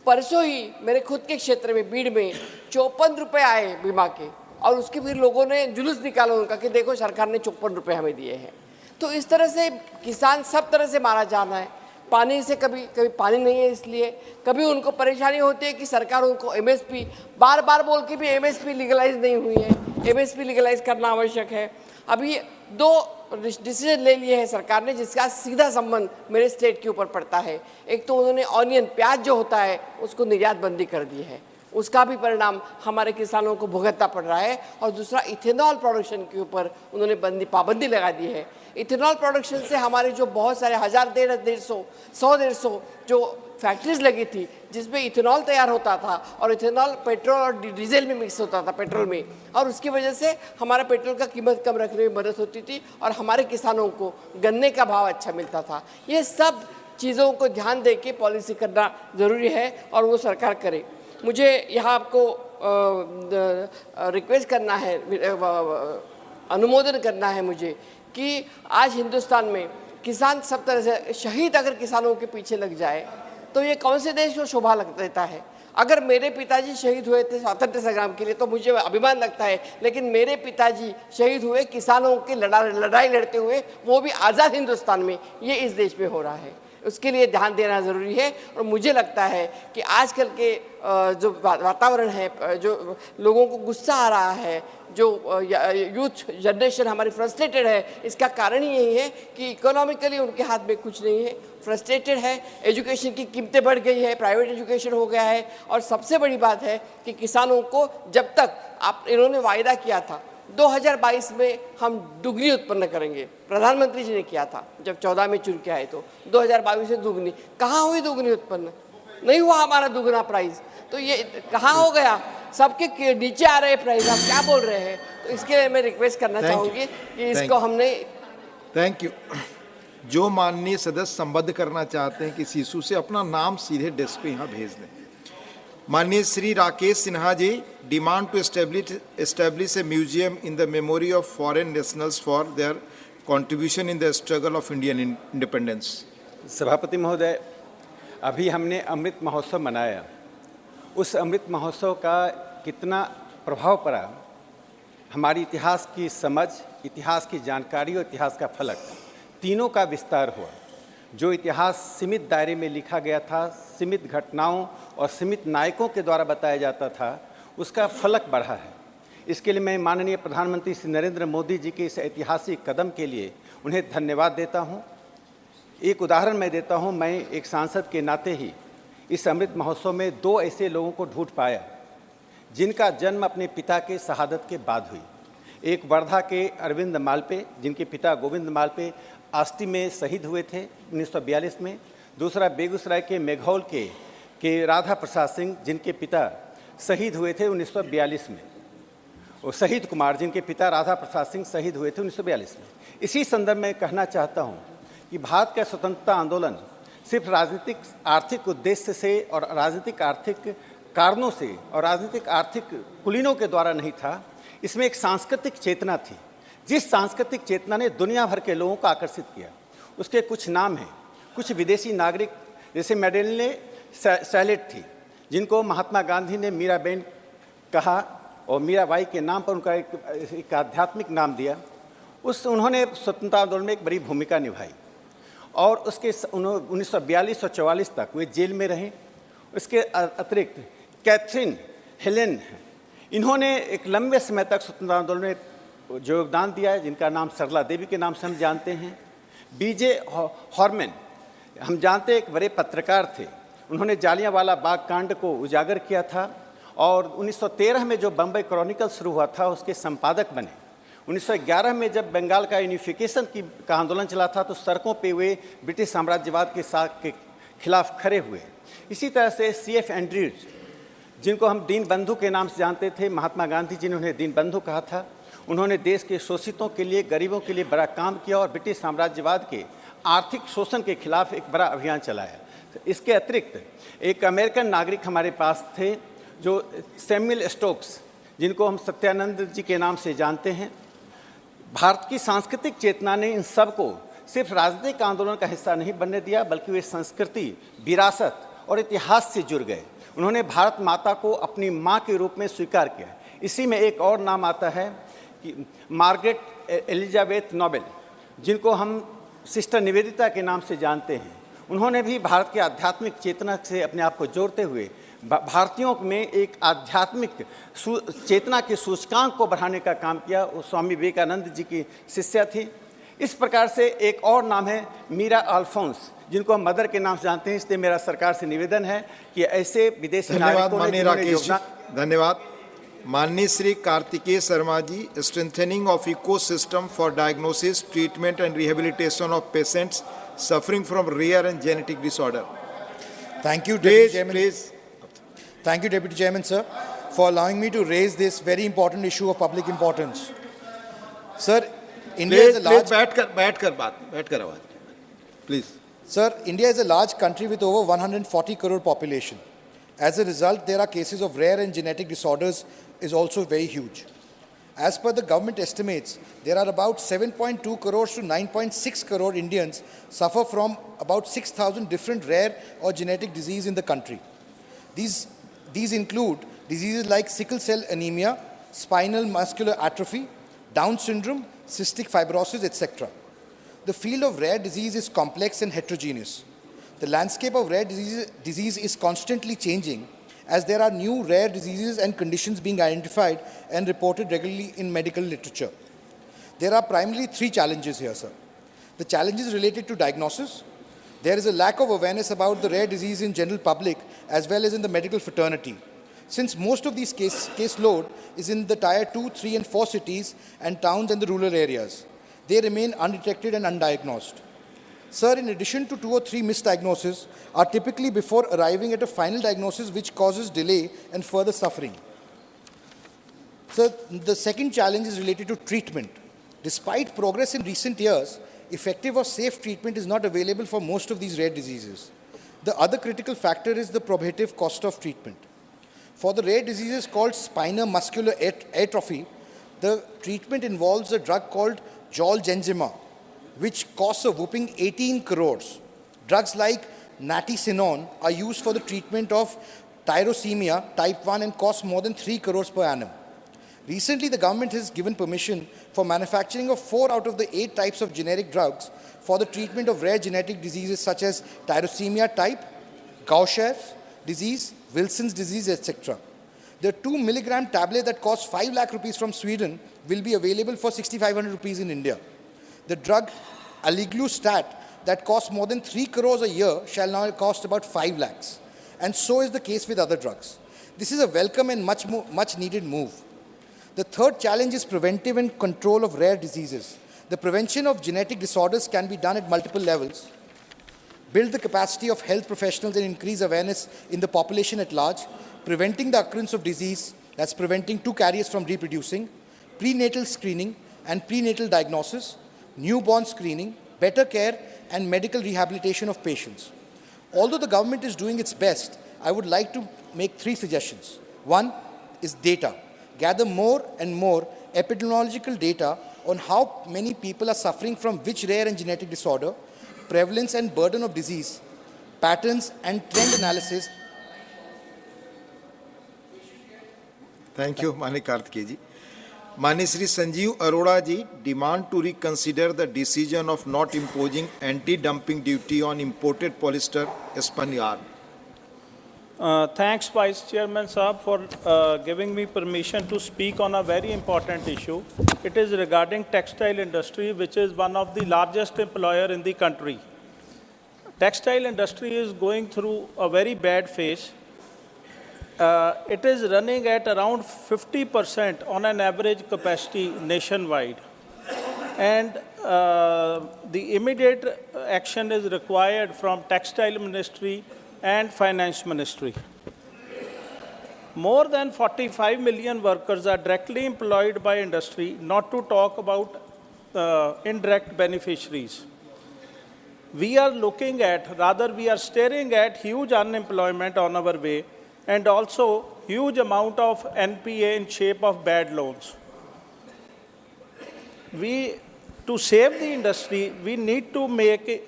परसों ही मेरे खुद के क्षेत्र में बीड़ में 54 रुपये आए बीमा के, और उसके फिर लोगों ने जुलूस निकाला उनका कि देखो सरकार ने 54 रुपये हमें दिए हैं. तो इस तरह से किसान सब तरह से मारा जा रहा है. पानी से कभी पानी नहीं है, इसलिए कभी उनको परेशानी होती है कि सरकार उनको एमएसपी बार बार बोल के भी एमएसपी लीगलाइज नहीं हुई है. एमएसपी लीगलाइज करना आवश्यक है. अभी 2 डिसीजन ले लिए हैं सरकार ने, जिसका सीधा संबंध मेरे स्टेट के ऊपर पड़ता है. एक तो उन्होंने ऑनियन, प्याज जो होता है, उसको निर्यात बंदी कर दी है, उसका भी परिणाम हमारे किसानों को भुगतना पड़ रहा है. और दूसरा, इथेनॉल प्रोडक्शन के ऊपर उन्होंने पाबंदी लगा दी है. इथेनॉल प्रोडक्शन से हमारे जो बहुत सारे 1000, 150, 100-150 जो फैक्ट्रीज लगी थी जिसमें इथेनॉल तैयार होता था, और इथेनॉल पेट्रोल और डीजल में मिक्स होता था, पेट्रोल में, और उसकी वजह से हमारा पेट्रोल का कीमत कम रखने में मदद होती थी और हमारे किसानों को गन्ने का भाव अच्छा मिलता था. ये सब चीज़ों को ध्यान दे के पॉलिसी करना ज़रूरी है और वो सरकार करे. मुझे यहाँ आपको रिक्वेस्ट करना है, अनुमोदन करना है मुझे कि आज हिंदुस्तान में किसान सब तरह से शहीद अगर किसानों के पीछे लग जाए तो ये कौन से देश को शोभा देता है. अगर मेरे पिताजी शहीद हुए थे स्वतंत्रता संग्राम के लिए तो मुझे अभिमान लगता है, लेकिन मेरे पिताजी शहीद हुए किसानों की लड़ाई लड़ते हुए, वो भी आज़ाद हिंदुस्तान में. ये इस देश में हो रहा है, उसके लिए ध्यान देना ज़रूरी है. और मुझे लगता है कि आजकल के जो वातावरण है, जो लोगों को गुस्सा आ रहा है, जो यूथ जनरेशन हमारी फ्रस्ट्रेटेड है, इसका कारण ही यही है कि इकोनॉमिकली उनके हाथ में कुछ नहीं है, फ्रस्ट्रेटेड है. एजुकेशन की कीमतें बढ़ गई है, प्राइवेट एजुकेशन हो गया है. और सबसे बड़ी बात है कि किसानों को जब तक इन्होंने वायदा किया था 2022 में हम दुगनी उत्पन्न करेंगे, प्रधानमंत्री जी ने किया था जब 14 में चुन के आए, तो 2022 में दुगनी, कहाँ हुई दुगनी उत्पन्न? नहीं हुआ हमारा दुगना प्राइस. तो ये कहाँ हो गया? सबके नीचे आ रहे हैं प्राइस, आप क्या बोल रहे हैं? तो इसके लिए मैं रिक्वेस्ट करना चाहूँगी कि इसको हमने थैंक यू। जो माननीय सदस्य संबद्ध करना चाहते हैं किसी इशू से, अपना नाम सीधे डेस्क पे यहाँ भेज दें। माननीय Shri Rakesh Sinha ji, demand to establish a museum in the memory of foreign nationals for their contribution in the struggle of Indian independence. सभापति महोदय, अभी हमने अमृत महोत्सव मनाया। उस अमृत महोत्सव का कितना प्रभाव पड़ा, हमारी इतिहास की समझ, इतिहास की जानकारी और इतिहास का फलक, तीनों का विस्तार हुआ। जो इतिहास सीमित दायरे में लिखा गया था, सीमित घटनाओं और सीमित नायकों के द्वारा बताया जाता था, उसका फलक बढ़ा है। इसके लिए मैं माननीय प्रधानमंत्री श्री नरेंद्र मोदी जी के इस ऐतिहासिक कदम के लिए उन्हें धन्यवाद देता हूं। एक उदाहरण मैं देता हूं। मैं एक सांसद के नाते ही इस अमृत महोत्सव में 2 ऐसे लोगों को ढूंढ पाया जिनका जन्म अपने पिता के शहादत के बाद हुई। एक वर्धा के अरविंद मालपे, जिनके पिता गोविंद मालपे आष्टी में शहीद हुए थे 1942 में। दूसरा बेगूसराय के मेघौल के राधा प्रसाद सिंह, जिनके पिता शहीद हुए थे 1942 में। और शहीद कुमार, जिनके पिता राधा प्रसाद सिंह शहीद हुए थे 1942 में। इसी संदर्भ में कहना चाहता हूँ कि भारत का स्वतंत्रता आंदोलन सिर्फ राजनीतिक आर्थिक उद्देश्य से और राजनीतिक आर्थिक कारणों से और राजनीतिक आर्थिक कुलीनों के द्वारा नहीं था। इसमें एक सांस्कृतिक चेतना थी, जिस सांस्कृतिक चेतना ने दुनिया भर के लोगों को आकर्षित किया। उसके कुछ नाम हैं। कुछ विदेशी नागरिक, जैसे मेडेलिने सैलेट थी, जिनको महात्मा गांधी ने मीराबेन कहा और मीराबाई के नाम पर उनका एक आध्यात्मिक नाम दिया। उन्होंने स्वतंत्रता आंदोलन में एक बड़ी भूमिका निभाई और उसके 1942 और 44 तक वे जेल में रहे। इसके अतिरिक्त कैथरीन हेलेन, इन्होंने एक लंबे समय तक स्वतंत्रता आंदोलन में जो योगदान दिया है, जिनका नाम सरला देवी के नाम से हम जानते हैं। बीजे हॉर्मन, हम जानते हैं, एक बड़े पत्रकार थे। उन्होंने जालियांवाला बाग कांड को उजागर किया था और 1913 में जो बम्बई क्रॉनिकल शुरू हुआ था उसके संपादक बने। 1911 में जब बंगाल का यूनिफिकेशन का आंदोलन चला था तो सड़कों पे वे ब्रिटिश साम्राज्यवाद के खिलाफ खड़े हुए। इसी तरह से C.F. एंड्रयूज, जिनको हम दीन बंधु के नाम से जानते थे, महात्मा गांधी जी ने उन्हें दीन बंधु कहा था। उन्होंने देश के शोषितों के लिए, गरीबों के लिए बड़ा काम किया और ब्रिटिश साम्राज्यवाद के आर्थिक शोषण के खिलाफ एक बड़ा अभियान चलाया। इसके अतिरिक्त एक अमेरिकन नागरिक हमारे पास थे, जो सैमुअल स्टोक्स, जिनको हम सत्यानंद जी के नाम से जानते हैं। भारत की सांस्कृतिक चेतना ने इन सबको सिर्फ राजनीतिक आंदोलन का हिस्सा नहीं बनने दिया, बल्कि वे संस्कृति, विरासत और इतिहास से जुड़ गए। उन्होंने भारत माता को अपनी माँ के रूप में स्वीकार किया। इसी में एक और नाम आता है कि मार्गरेट एलिजाबेथ नोबेल, जिनको हम सिस्टर निवेदिता के नाम से जानते हैं। उन्होंने भी भारत के आध्यात्मिक चेतना से अपने आप को जोड़ते हुए भारतीयों में एक आध्यात्मिक चेतना के सूचकांक को बढ़ाने का काम किया। वो स्वामी विवेकानंद जी की शिष्या थी। इस प्रकार से एक और नाम है मीरा अल्फोंस, जिनको हम मदर के नाम से जानते हैं। इसलिए मेरा सरकार से निवेदन है कि ऐसे विदेशी नागरिकों ने धन्यवाद। माननीय Shri Kartikeya Sharma ji, strengthening of ecosystem for diagnosis, treatment and rehabilitation of patients suffering from rare and genetic disorder. Thank you, Deputy Chairman. Thank you, Deputy Chairman, sir, for allowing me to raise this very important issue of public importance. Sir, India is a large. बैठकर आवाज. Please. Sir, India is a large country with over 140 crore population. As a result, there are cases of rare and genetic disorders is also very huge. As per the government estimates, there are about 7.2 crores to 9.6 crore Indians suffer from about 6,000 different rare or genetic disease in the country. These include diseases like sickle cell anemia, spinal muscular atrophy, Down syndrome, cystic fibrosis, etc. The field of rare disease is complex and heterogeneous. The landscape of rare disease is constantly changing, as there are new rare diseases and conditions being identified and reported regularly in medical literature. There are primarily 3 challenges here, sir. The challenges related to diagnosis. There is a lack of awareness about the rare disease in general public as well as in the medical fraternity. Since most of these case load is in the tier 2, 3 and 4 cities and towns and the rural areas, they remain undetected and undiagnosed. Sir, in addition to 2 or 3 misdiagnoses are typically before arriving at a final diagnosis which causes delay and further suffering. So the second challenge is related to treatment. Despite progress in recent years, effective or safe treatment is not available for most of these rare diseases. The other critical factor is the prohibitive cost of treatment. For the rare diseases called spinal muscular atrophy, the treatment involves a drug called Zolgensma, which costs a whopping 18 crores. Drugs like Natisinone are used for the treatment of tyrosemia type 1 and cost more than 3 crores per annum. Recently, the government has given permission for manufacturing of 4 out of the 8 types of generic drugs for the treatment of rare genetic diseases such as tyrosemia type, Gaucher's disease, Wilson's disease, etc. The 2 milligram tablet that costs 5 lakh rupees from Sweden will be available for 6,500 rupees in India. The drug Aliglustat that costs more than 3 crores a year shall now cost about 5 lakhs. And so is the case with other drugs. This is a welcome and much needed move. The third challenge is preventive and control of rare diseases. The prevention of genetic disorders can be done at multiple levels. Build the capacity of health professionals and increase awareness in the population at large, preventing the occurrence of disease, that's preventing 2 carriers from reproducing, prenatal screening and prenatal diagnosis, newborn screening, better care and medical rehabilitation of patients. Although the government is doing its best, I would like to make 3 suggestions. One is data. Gather more and more epidemiological data on how many people are suffering from which rare and genetic disorder, prevalence and burden of disease, patterns and trend analysis. Thank you, Mani Karthikeya ji. Mani Shri Sanjeev Arora ji demand to reconsider the decision of not imposing anti-dumping duty on imported polyester spun yarn. Thanks, Vice Chairman Saab, for giving me permission to speak on a very important issue. It is regarding textile industry, which is one of the largest employer in the country. Textile industry is going through a very bad phase. It is running at around 50% on an average capacity nationwide. And the immediate action is required from Textile Ministry and Finance Ministry. More than 45 million workers are directly employed by industry, not to talk about indirect beneficiaries. We are looking at, rather we are staring at huge unemployment on our way and also huge amount of NPA in shape of bad loans. To save the industry, we need to make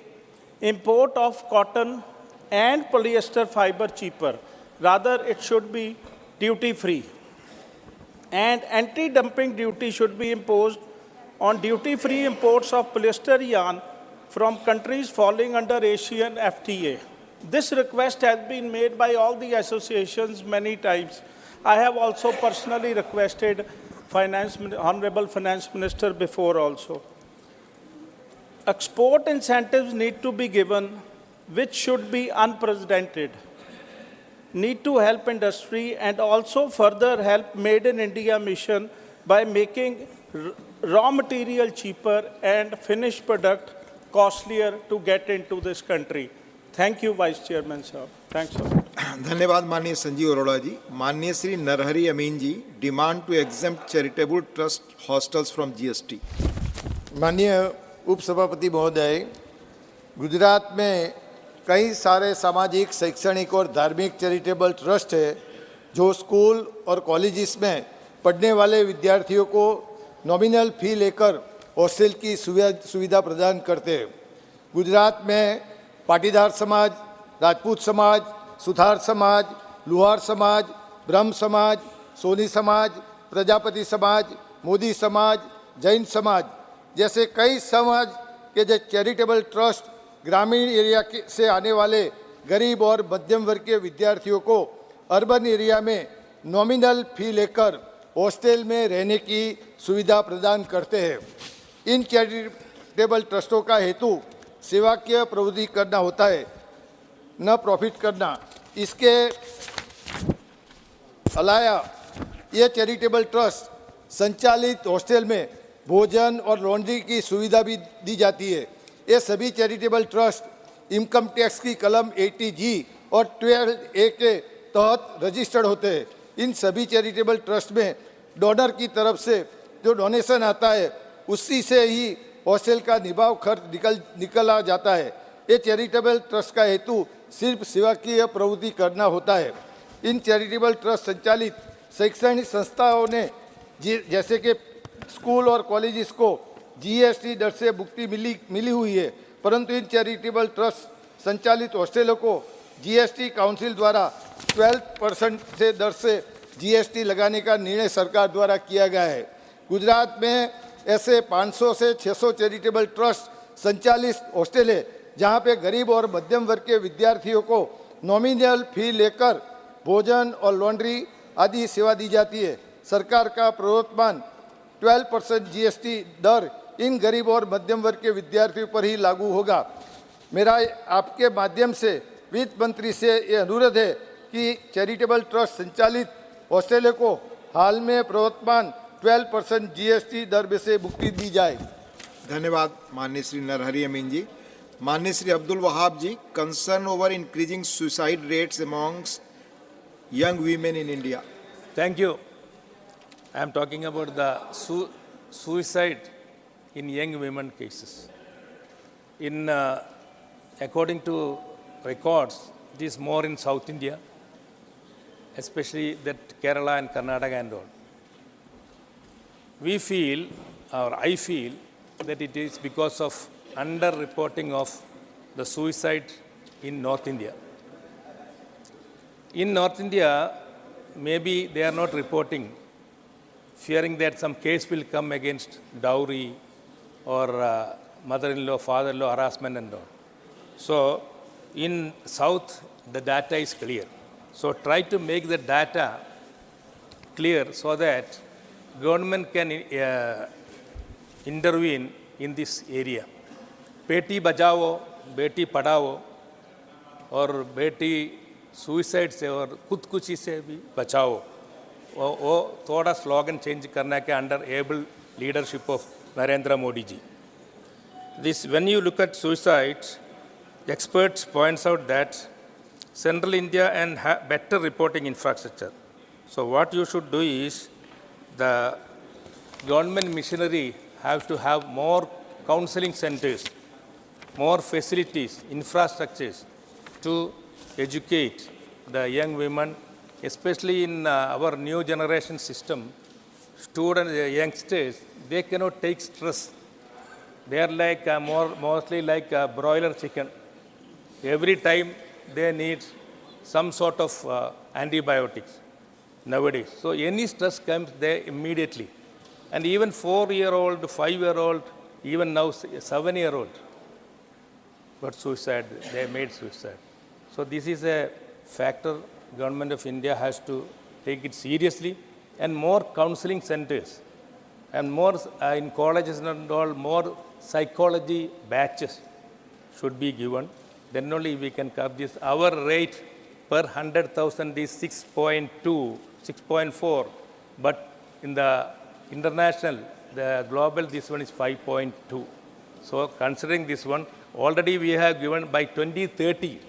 import of cotton and polyester fiber cheaper. Rather, it should be duty-free. And anti-dumping duty should be imposed on duty-free imports of polyester yarn from countries falling under Asian FTA. This request has been made by all the associations many times. I have also personally requested Honorable Finance Minister before also. Export incentives need to be given, which should be unprecedented, need to help industry and also further help Made in India mission by making raw material cheaper and finished product costlier to get into this country. Thank you, Vice Chairman sir. Thanks, sir. धन्यवाद माननीय संजीव अरोड़ा जी. माननीय Shri Narhari Amin ji demand to exempt charitable trust hostels from GST. माननीय उपसभापति महोदय, गुजरात में कई सारे सामाजिक, शैक्षणिक और धार्मिक चैरिटेबल ट्रस्ट है जो स्कूल और कॉलेजेस में पढ़ने वाले विद्यार्थियों को नॉमिनल फी लेकर हॉस्टल की सुविधा प्रदान करते हैं. गुजरात में पाटीदार समाज, राजपूत समाज, सुथार समाज, लुहार समाज, ब्रह्म समाज, सोनी समाज, प्रजापति समाज, मोदी समाज, जैन समाज जैसे कई समाज के जो चैरिटेबल ट्रस्ट ग्रामीण एरिया से आने वाले गरीब और मध्यम वर्ग के विद्यार्थियों को अर्बन एरिया में नॉमिनल फी लेकर हॉस्टल में रहने की सुविधा प्रदान करते हैं. इन चैरिटेबल ट्रस्टों का हेतु सेवाकीय प्रवृत्ति करना होता है, न प्रॉफिट करना. इसके अलावा ये चैरिटेबल ट्रस्ट संचालित हॉस्टल में भोजन और लॉन्ड्री की सुविधा भी दी जाती है. ये सभी चैरिटेबल ट्रस्ट इनकम टैक्स की कलम 80G और 12A के तहत रजिस्टर्ड होते हैं. इन सभी चैरिटेबल ट्रस्ट में डोनर की तरफ से जो डोनेशन आता है उसी से ही हॉस्टल का निभाव खर्च निकला जाता है। ये चैरिटेबल ट्रस्ट का हेतु सिर्फ सेवाकीय प्रवृत्ति करना होता है। इन चैरिटेबल ट्रस्ट संचालित शैक्षणिक संस्थाओं ने जैसे कि स्कूल और कॉलेजेस को जीएसटी दर से मुक्ति मिली हुई है, परंतु इन चैरिटेबल ट्रस्ट संचालित हॉस्टलों को जीएसटी काउंसिल द्वारा 12% से दर से जीएसटी लगाने का निर्णय सरकार द्वारा किया गया है। गुजरात में ऐसे 500 से 600 चैरिटेबल ट्रस्ट संचालित हॉस्टल है जहां पे गरीब और मध्यम वर्ग के विद्यार्थियों को नॉमिनल फी लेकर भोजन और लॉन्ड्री आदि सेवा दी जाती है। सरकार का प्रवर्तमान 12% जीएसटी दर इन गरीब और मध्यम वर्ग के विद्यार्थियों पर ही लागू होगा। मेरा आपके माध्यम से वित्त मंत्री से ये अनुरोध है कि चैरिटेबल ट्रस्ट संचालित हॉस्टलों को हाल में प्रवर्तमान 12% जीएसटी दर में से मुक्ति दी जाए। धन्यवाद माननीय श्री नरहरि अमीन जी। माननीय Shri Abdul Wahab ji, concern over increasing suicide rates amongst young women in India. Thank you. I am talking about the suicide in young women cases. According to records, it is more in South India, especially that Kerala and Karnataka and all. We feel, or I feel, that it is because of under-reporting of the suicide in North India. In North India, maybe they are not reporting, fearing that some case will come against dowry or mother-in-law, father-in-law harassment and all. So, in South, the data is clear. So, try to make the data clear so that government can intervene in this area. Beti bachao, beti padhao, और बेटी suicide से और खुदकुशी से भी बचाओ, वो थोड़ा स्लोगन चेंज करना के under able leadership of Narendra Modi ji. This, when you look at suicide, experts points out that Central India and better reporting infrastructure. So what you should do is the government machinery have to have more counseling centers, more facilities, infrastructures to educate the young women, especially in our new generation system. Students, youngsters, they cannot take stress. They are like mostly like broiler chicken. Every time they need some sort of antibiotics nowadays. So any stress comes there immediately. And even 4-year-old, 5-year-old, even now 7-year-old got suicide, they made suicide. So this is a factor government of India has to take it seriously, and more counseling centers and more in colleges and all, more psychology batches should be given. Then only we can curb this. Our rate per 100,000 is 6.2, 6.4, but in the international, the global, this one is 5.2. So considering this one, already we have given by 2030,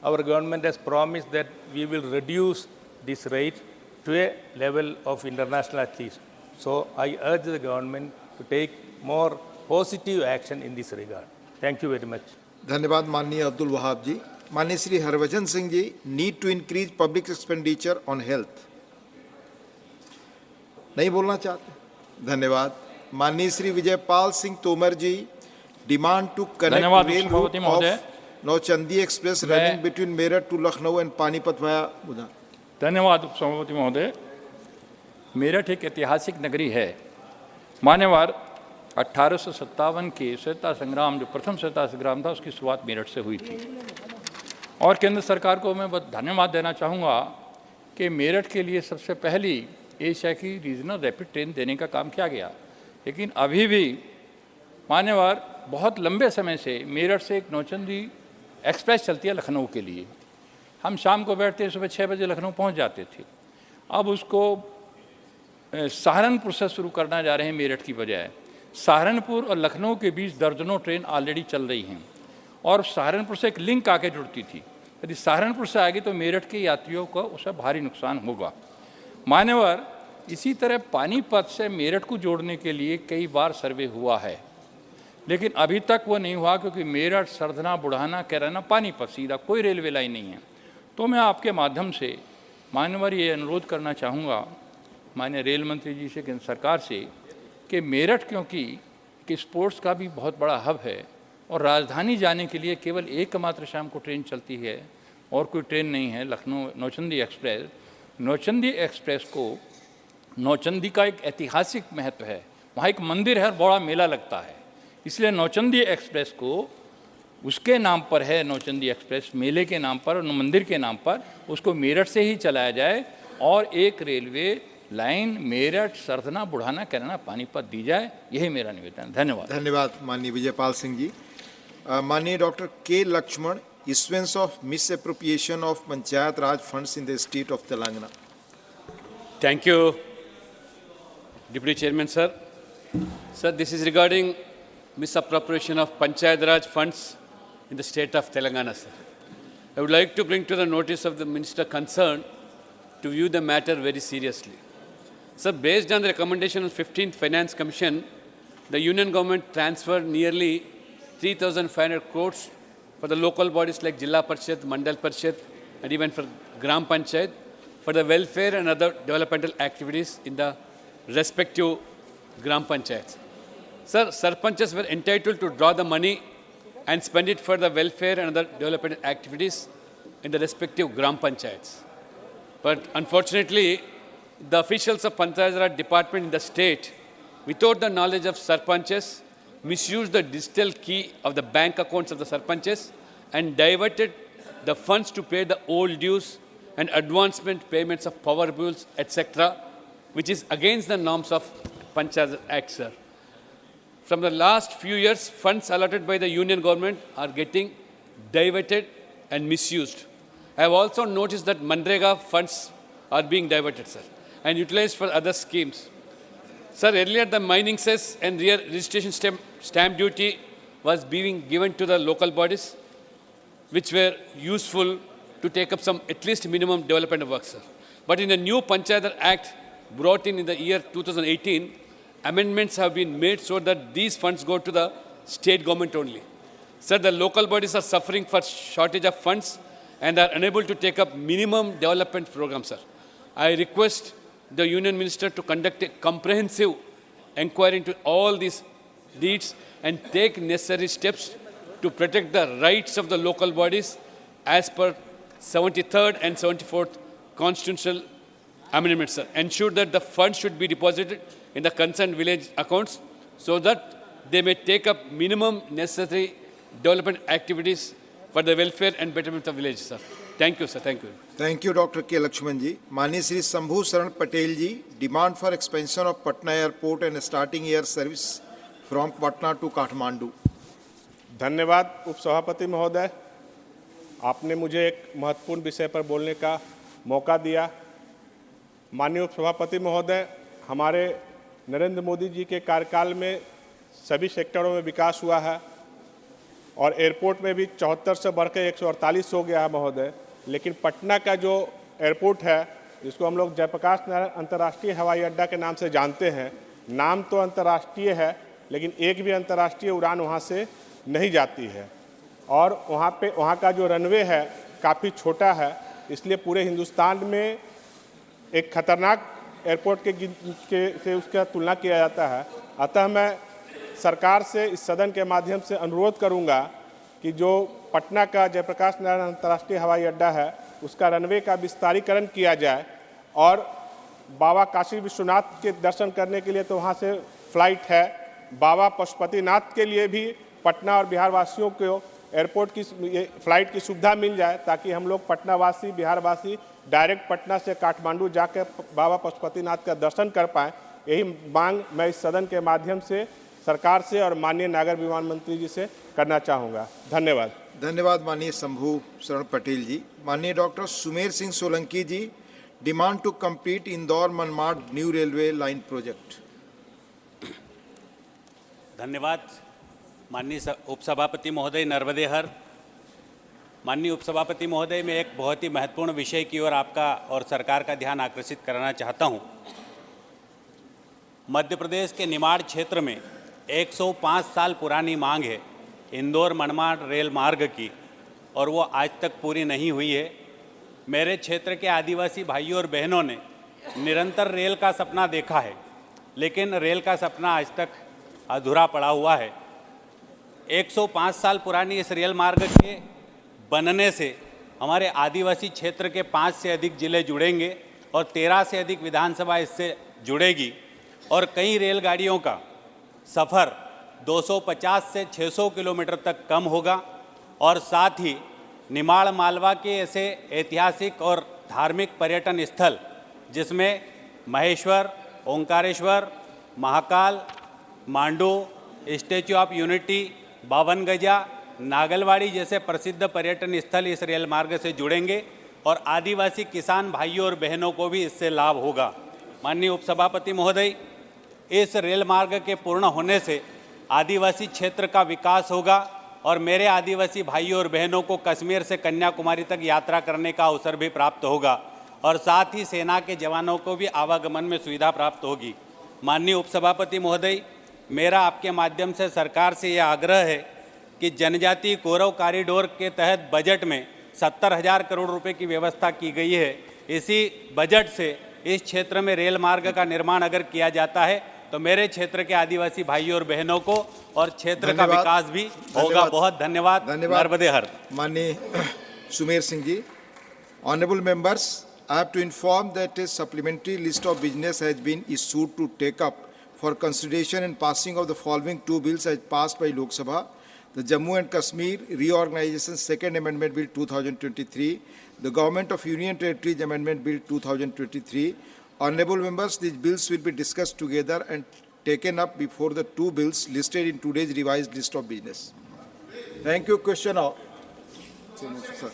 our government has promised that we will reduce this rate to a level of international at least. So I urge the government to take more positive action in this regard. Thank you very much. धन्यवाद माननीय अब्दुल वहाब जी. माननीय Shri Harbhajan Singh ji, need to increase public expenditure on health. नहीं बोलना चाहते? धन्यवाद. माननीय Shri Vijaypal Singh Tomar ji, demand to connect rail route of Nauchandi express running between Meerut to Lucknow and Panipat via Budha. धन्यवाद उपसभापति महोदय. मेरठ एक ऐतिहासिक नगरी है. मान्यवर 1857 के स्वतंत्रता संग्राम, जो प्रथम स्वतंत्रता संग्राम था, उसकी शुरुआत मेरठ से हुई थी. और केंद्र सरकार को मैं बहुत धन्यवाद देना चाहूँगा कि मेरठ के लिए सबसे पहली एशिया की रीजनल रैपिड ट्रेन देने का काम किया गया. लेकिन अभी भी मान्यवर बहुत लंबे समय से मेरठ से एक नौचंदी एक्सप्रेस चलती है लखनऊ के लिए. हम शाम को बैठते, सुबह 6 बजे लखनऊ पहुँच जाते थे. अब उसको सहारनपुर से शुरू करना जा रहे हैं मेरठ की बजाय. सहारनपुर और लखनऊ के बीच दर्जनों ट्रेन ऑलरेडी चल रही हैं और सहारनपुर से एक लिंक आके जुड़ती थी. यदि सहारनपुर से आगे तो मेरठ के यात्रियों को उससे भारी नुकसान होगा. मान्यवर इसी तरह पानीपत से मेरठ को जोड़ने के लिए कई बार सर्वे हुआ है, लेकिन अभी तक वो नहीं हुआ, क्योंकि मेरठ, सरधना, बुढ़ाना, कैराना, पानीपत सीधा कोई रेलवे लाइन नहीं है। तो मैं आपके माध्यम से माननीय ये अनुरोध करना चाहूँगा माननीय रेल मंत्री जी से, केंद्र सरकार से, कि मेरठ क्योंकि कि स्पोर्ट्स का भी बहुत बड़ा हब है और राजधानी जाने के लिए केवल एकमात्र शाम को ट्रेन चलती है और कोई ट्रेन नहीं है, लखनऊ नौचंदी एक्सप्रेस। नौचंदी एक्सप्रेस को, नौचंदी का एक ऐतिहासिक महत्व है, वहाँ एक मंदिर है और बड़ा मेला लगता है, इसलिए नौचंदी एक्सप्रेस को उसके नाम पर है, नौचंदी एक्सप्रेस मेले के नाम पर और मंदिर के नाम पर, उसको मेरठ से ही चलाया जाए और एक रेलवे लाइन मेरठ, सरधना, बुढ़ाना, कैराना, पानीपत दी जाए। यही मेरा निवेदन है। धन्यवाद। धन्यवाद माननीय विजयपाल सिंह जी। माननीय डॉक्टर के Lakshman, issuance of misappropriation of Panchayat Raj funds in the state of Telangana. Thank you, Deputy Chairman, sir. Sir, this is regarding misappropriation of Panchayat Raj funds in the state of Telangana, sir. I would like to bring to the notice of the Minister concerned to view the matter very seriously. Sir, based on the recommendation of 15th Finance Commission, the Union Government transferred nearly 3,500 crores for the local bodies like Jilla Parishad, Mandal Parishad, and even for Gram Panchayat, for the welfare and other developmental activities in the respective Gram Panchayats. Sir, Sarpanchas were entitled to draw the money and spend it for the welfare and other developmental activities in the respective Gram Panchayats. But unfortunately, the officials of Panchayat Raj department in the state, without the knowledge of Sarpanchas, misused the digital key of the bank accounts of the Sarpanches and diverted the funds to pay the old dues and advancement payments of power bills, etc., which is against the norms of Panchayat Act, sir. From the last few years, funds allotted by the union government are getting diverted and misused. I have also noticed that Manrega funds are being diverted, sir, and utilized for other schemes. Sir, earlier the mining cess and rear registration stamp duty was being given to the local bodies, which were useful to take up some at least minimum development work, sir. But in the new Panchayat Act brought in the year 2018, amendments have been made so that these funds go to the state government only. Sir, the local bodies are suffering for shortage of funds and are unable to take up minimum development programs, sir. I request the Union Minister to conduct a comprehensive inquiry into all these deeds and take necessary steps to protect the rights of the local bodies as per 73rd and 74th constitutional amendments, sir. Ensure that the funds should be deposited in the concerned village accounts so that they may take up minimum necessary development activities for the welfare and betterment of villages, sir. Thank you, sir. Thank you. Thank you, Dr. K. Lakshman ji. माननीय श्री शंभू शरण पटेल जी, demand for expansion of Patna airport and starting air service from Patna to Kathmandu. धन्यवाद उपसभापति महोदय, आपने मुझे एक महत्वपूर्ण विषय पर बोलने का मौका दिया। माननीय उपसभापति महोदय, हमारे नरेंद्र मोदी जी के कार्यकाल में सभी सेक्टरों में विकास हुआ है और एयरपोर्ट में भी 74 से बढ़कर 148 हो गया है महोदय। लेकिन पटना का जो एयरपोर्ट है, जिसको हम लोग जयप्रकाश नारायण अंतर्राष्ट्रीय हवाई अड्डा के नाम से जानते हैं, नाम तो अंतर्राष्ट्रीय है लेकिन एक भी अंतर्राष्ट्रीय उड़ान वहाँ से नहीं जाती है और वहाँ का जो रनवे है काफ़ी छोटा है, इसलिए पूरे हिंदुस्तान में एक खतरनाक एयरपोर्ट से उसका तुलना किया जाता है। अतः मैं सरकार से इस सदन के माध्यम से अनुरोध करूंगा कि जो पटना का जयप्रकाश नारायण अंतर्राष्ट्रीय हवाई अड्डा है उसका रनवे का विस्तारीकरण किया जाए और बाबा काशी विश्वनाथ के दर्शन करने के लिए तो वहाँ से फ्लाइट है, बाबा पशुपतिनाथ के लिए भी पटना और बिहार वासियों को एयरपोर्ट की फ्लाइट की सुविधा मिल जाए ताकि हम लोग पटना वासी, बिहार वासी डायरेक्ट पटना से काठमांडू जाकर बाबा पशुपतिनाथ का दर्शन कर पाएँ। यही मांग मैं इस सदन के माध्यम से सरकार से और माननीय नागर विमान मंत्री जी से करना चाहूँगा। धन्यवाद। धन्यवाद माननीय शंभू शरण पटेल जी। माननीय doctor Sumer Singh Solanki ji, demand to complete Indore Manmad new railway line project. धन्यवाद माननीय उपसभापति महोदय नर्मदे हर। माननीय उपसभापति महोदय, मैं एक बहुत ही महत्वपूर्ण विषय की ओर आपका और सरकार का ध्यान आकर्षित कराना चाहता हूं। मध्य प्रदेश के निमाड़ क्षेत्र में 105 साल पुरानी मांग है इंदौर मनमाड़ रेल मार्ग की, और वो आज तक पूरी नहीं हुई है। मेरे क्षेत्र के आदिवासी भाइयों और बहनों ने निरंतर रेल का सपना देखा है, लेकिन रेल का सपना आज तक अधूरा पड़ा हुआ है। 105 साल पुरानी इस रेल मार्ग के बनने से हमारे आदिवासी क्षेत्र के 5 से अधिक जिले जुड़ेंगे और 13 से अधिक विधानसभा इससे जुड़ेगी, और कई रेलगाड़ियों का सफ़र 250 से 600 किलोमीटर तक कम होगा। और साथ ही निमाड़ मालवा के ऐसे ऐतिहासिक और धार्मिक पर्यटन स्थल जिसमें Maheshwar, Omkareshwar, Mahakal, Mandu, statue of unity, बावन गजा, नागलवाड़ी जैसे प्रसिद्ध पर्यटन स्थल इस रेल मार्ग से जुड़ेंगे और आदिवासी किसान भाइयों और बहनों को भी इससे लाभ होगा। माननीय उपसभापति महोदय, इस रेल मार्ग के पूर्ण होने से आदिवासी क्षेत्र का विकास होगा और मेरे आदिवासी भाइयों और बहनों को कश्मीर से कन्याकुमारी तक यात्रा करने का अवसर भी प्राप्त होगा और साथ ही सेना के जवानों को भी आवागमन में सुविधा प्राप्त होगी। माननीय उपसभापति महोदय, मेरा आपके माध्यम से सरकार से यह आग्रह है कि जनजातीय कौरव कॉरिडोर के तहत बजट में 70,000 करोड़ रुपए की व्यवस्था की गई है। इसी बजट से इस क्षेत्र में रेल मार्ग का निर्माण अगर किया जाता है तो मेरे क्षेत्र के आदिवासी भाइयों और बहनों को और क्षेत्र का विकास भी होगा। बहुत धन्यवाद। नर्मदे हर। माननीय Sumer Singh ji, honourable members, I have to inform that a supplementary list of business has been issued to take up for consideration and passing of the following two bills as passed by Lok Sabha: the Jammu and Kashmir Reorganization Second Amendment Bill 2023, the Government of Union Territories Amendment Bill 2023. Honorable members, these bills will be discussed together and taken up before the two bills listed in today's revised list of business. Thank you. Question now. Sir.